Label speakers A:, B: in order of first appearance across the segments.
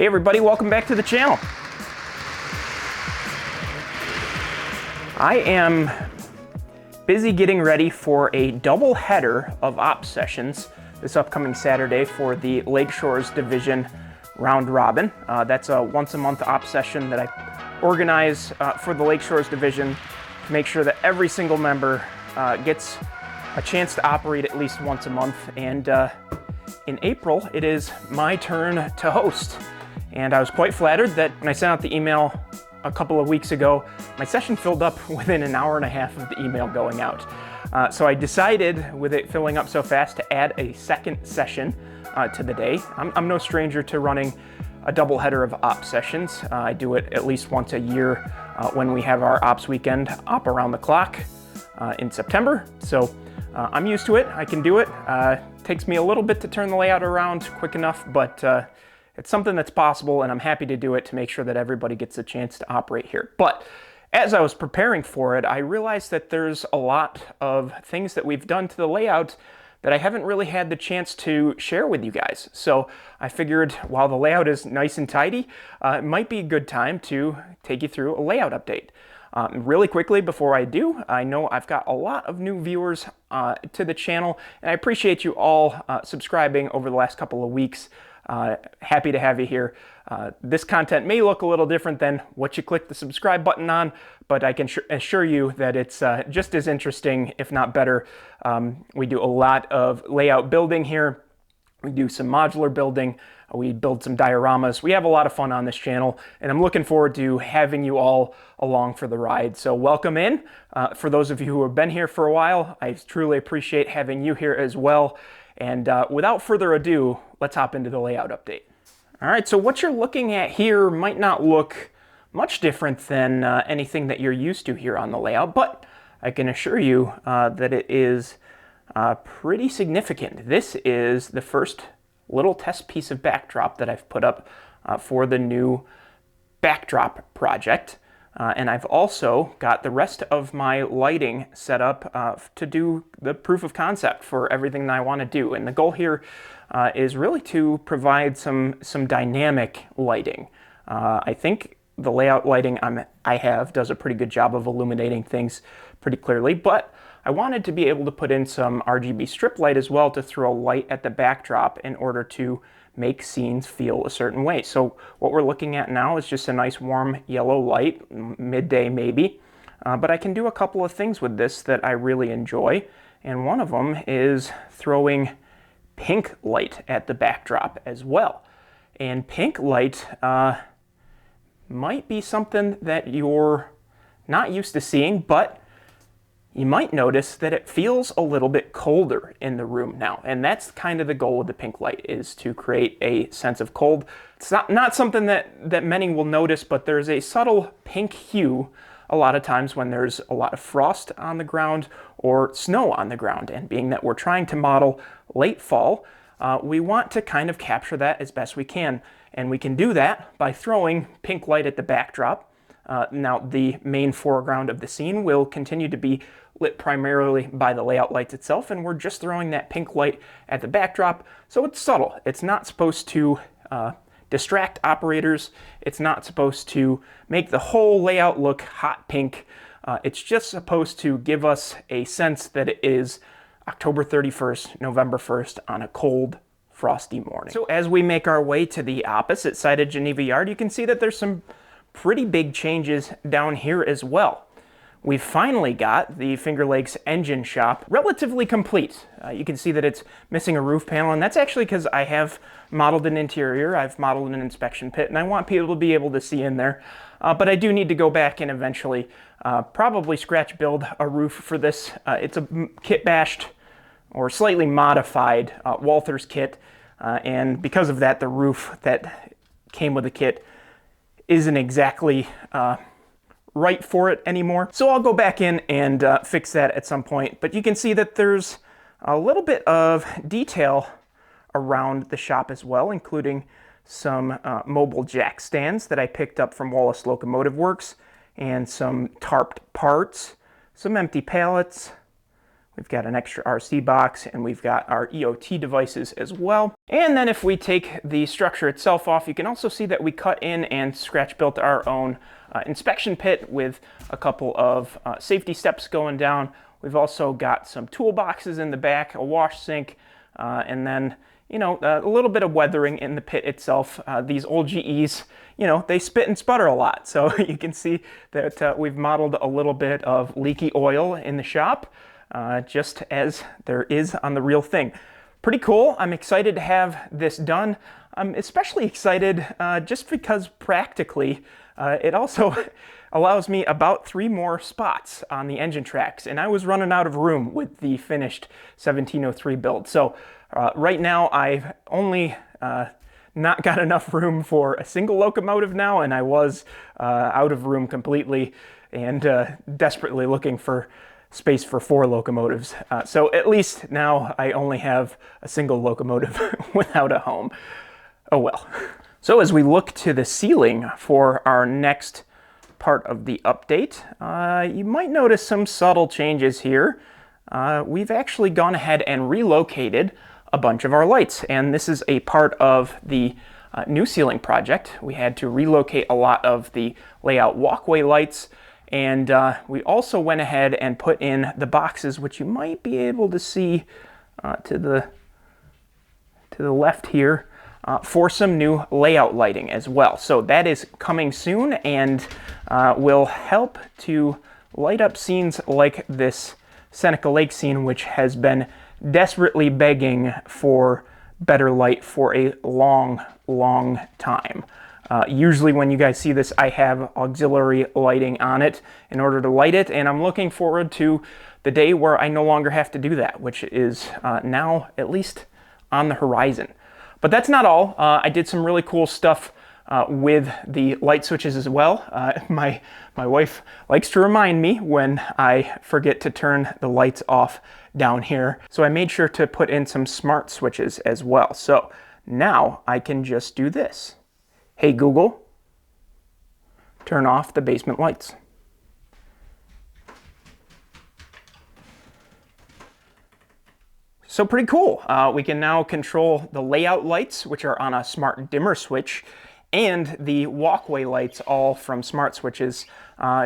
A: Hey everybody, welcome back to the channel. I am busy getting ready for a double header of ops sessions this upcoming Saturday for the Lakeshores Division round robin. That's a once a month ops session that I organize for the Lakeshores Division to make sure that every single member gets a chance to operate at least once a month. And in April, it is my turn to host. And I was quite flattered that when I sent out the email a couple of weeks ago, my session filled up within an hour and a half of the email going out. So I decided, with it filling up so fast, to add a second session to the day. I'm no stranger to running a double header of ops sessions. I do it at least once a year when we have our ops weekend op around the clock in September. So I'm used to it. I can do it. Takes me a little bit to turn the layout around quick enough, but it's something that's possible, and I'm happy to do it to make sure that everybody gets a chance to operate here. But as I was preparing for it, I realized that there's a lot of things that we've done to the layout that I haven't really had the chance to share with you guys. So I figured while the layout is nice and tidy, it might be a good time to take you through a layout update. Really quickly before I do, I know I've got a lot of new viewers to the channel, and I appreciate you all subscribing over the last couple of weeks. Happy to have you here. This content may look a little different than what you click the subscribe button on, but I can assure you that it's just as interesting, if not better. We do a lot of layout building here. We do some modular building. We build some dioramas. We have a lot of fun on this channel, and I'm looking forward to having you all along for the ride. So welcome in. For those of you who have been here for a while, I truly appreciate having you here as well. And without further ado, let's hop into the layout update. All right, so what you're looking at here might not look much different than anything that you're used to here on the layout, but I can assure you that it is pretty significant. This is the first little test piece of backdrop that I've put up for the new backdrop project. And I've also got the rest of my lighting set up to do the proof of concept for everything that I want to do. And the goal here is really to provide some dynamic lighting. I think the layout lighting I have does a pretty good job of illuminating things pretty clearly, but I wanted to be able to put in some RGB strip light as well to throw light at the backdrop in order to make scenes feel a certain way. So what we're looking at now is just a nice warm yellow light, midday maybe, but I can do a couple of things with this that I really enjoy, and one of them is throwing pink light at the backdrop as well. And pink light might be something that you're not used to seeing, but you might notice that it feels a little bit colder in the room now. And that's kind of the goal with the pink light, is to create a sense of cold. It's not something that many will notice, but there's a subtle pink hue a lot of times when there's a lot of frost on the ground or snow on the ground. And being that we're trying to model late fall, we want to kind of capture that as best we can. And we can do that by throwing pink light at the backdrop. Now, the main foreground of the scene will continue to be lit primarily by the layout lights itself, and we're just throwing that pink light at the backdrop, so it's subtle. It's not supposed to distract operators. It's not supposed to make the whole layout look hot pink. It's just supposed to give us a sense that it is October 31st, November 1st on a cold, frosty morning. So as we make our way to the opposite side of Geneva Yard, you can see that there's some pretty big changes down here as well. We've finally got the Finger Lakes engine shop relatively complete. You can see that it's missing a roof panel, and that's actually because I have modeled an interior, I've modeled an inspection pit, and I want people to be able to see in there. But I do need to go back and eventually probably scratch build a roof for this. It's a kit bashed or slightly modified Walther's kit, and because of that, the roof that came with the kit isn't exactly right for it anymore. So I'll go back in and fix that at some point. But you can see that there's a little bit of detail around the shop as well, including some mobile jack stands that I picked up from Wallace Locomotive Works, and some tarped parts, some empty pallets. We've got an extra RC box, and we've got our EOT devices as well. And then if we take the structure itself off, you can also see that we cut in and scratch built our own inspection pit with a couple of safety steps going down. We've also got some toolboxes in the back, a wash sink, and then, you know, a little bit of weathering in the pit itself. These old GEs, you know, they spit and sputter a lot. So you can see that we've modeled a little bit of leaky oil in the shop, just as there is on the real thing. Pretty cool. I'm excited to have this done. I'm especially excited just because practically it also allows me about 3 more spots on the engine tracks, and I was running out of room with the finished 1703 build. So right now I've only not got enough room for a single locomotive now, and I was out of room completely and desperately looking for space for 4 locomotives. So at least now I only have a single locomotive without a home. Oh well. So as we look to the ceiling for our next part of the update, you might notice some subtle changes here. We've actually gone ahead and relocated a bunch of our lights, and this is a part of the new ceiling project. We had to relocate a lot of the layout walkway lights, and we also went ahead and put in the boxes, which you might be able to see to the left here, for some new layout lighting as well. So that is coming soon, and will help to light up scenes like this Seneca Lake scene, which has been desperately begging for better light for a long time. Usually when you guys see this, I have auxiliary lighting on it in order to light it, and I'm looking forward to the day where I no longer have to do that, which is now at least on the horizon. But that's not all. I did some really cool stuff with the light switches as well. My wife likes to remind me when I forget to turn the lights off down here. So I made sure to put in some smart switches as well. So now I can just do this. Hey Google, turn off the basement lights. So pretty cool. We can now control the layout lights, which are on a smart dimmer switch, and the walkway lights all from smart switches,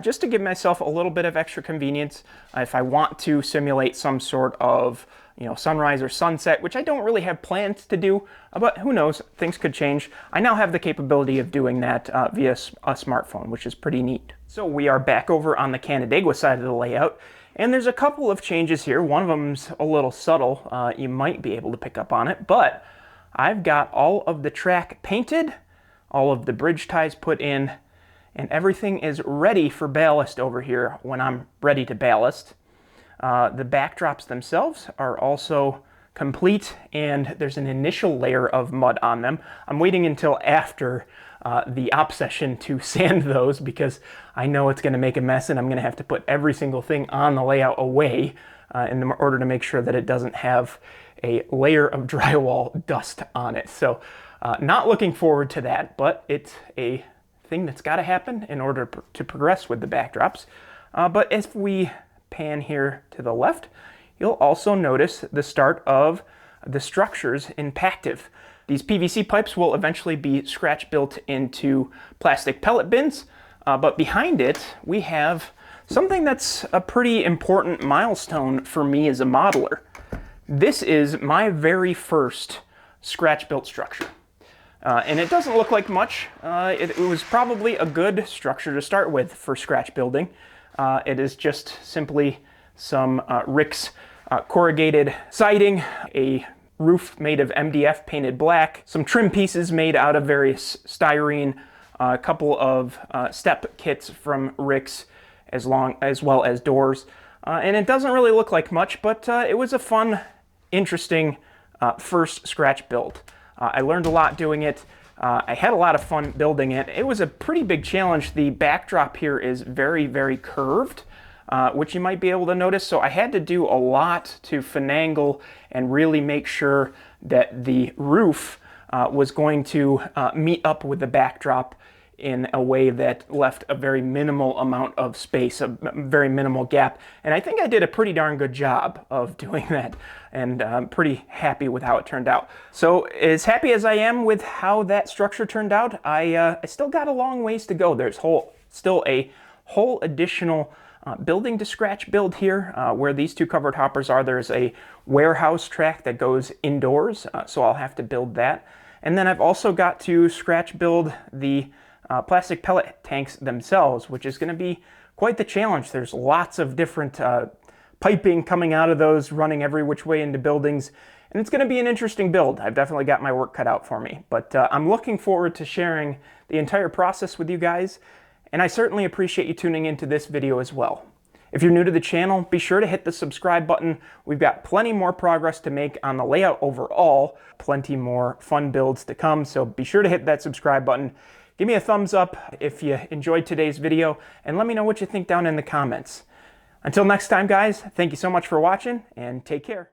A: just to give myself a little bit of extra convenience if I want to simulate some sort of, you know, sunrise or sunset, which I don't really have plans to do, but who knows, things could change. I now have the capability of doing that via a smartphone, which is pretty neat. So we are back over on the Canandaigua side of the layout, and there's a couple of changes here. One of them's a little subtle. You might be able to pick up on it, but I've got all of the track painted, all of the bridge ties put in, and everything is ready for ballast over here when I'm ready to ballast. The backdrops themselves are also complete, and there's an initial layer of mud on them. I'm waiting until after the op session to sand those because I know it's going to make a mess, and I'm going to have to put every single thing on the layout away in order to make sure that it doesn't have a layer of drywall dust on it. So not looking forward to that, but it's a thing that's got to happen in order to progress with the backdrops. But if we pan here to the left, you'll also notice the start of the structures in Pactiv. These PVC pipes will eventually be scratch built into plastic pellet bins, but behind it we have something that's a pretty important milestone for me as a modeler. This is my very first scratch built structure. And it doesn't look like much. It was probably a good structure to start with for scratch building. It is just simply some Rick's corrugated siding, a roof made of MDF painted black, some trim pieces made out of various styrene, a couple of step kits from Rick's, as well as doors. And it doesn't really look like much, but it was a fun, interesting first scratch build. I learned a lot doing it. I had a lot of fun building it. It was a pretty big challenge. The backdrop here is very curved, which you might be able to notice. So I had to do a lot to finagle and really make sure that the roof was going to meet up with the backdrop in a way that left a very minimal amount of space, a very minimal gap. And I think I did a pretty darn good job of doing that, and I'm pretty happy with how it turned out. So as happy as I am with how that structure turned out, I still got a long ways to go. There's still a whole additional building to scratch build here. Where these two covered hoppers are, there's a warehouse track that goes indoors, so I'll have to build that. And then I've also got to scratch build the plastic pellet tanks themselves, which is going to be quite the challenge. There's lots of different piping coming out of those, running every which way into buildings, and it's going to be an interesting build. I've definitely got my work cut out for me, but I'm looking forward to sharing the entire process with you guys, and I certainly appreciate you tuning into this video as well. If you're new to the channel, be sure to hit the subscribe button. We've got plenty more progress to make on the layout overall, plenty more fun builds to come, so be sure to hit that subscribe button. Give me a thumbs up if you enjoyed today's video, and let me know what you think down in the comments. Until next time, guys, thank you so much for watching, and take care.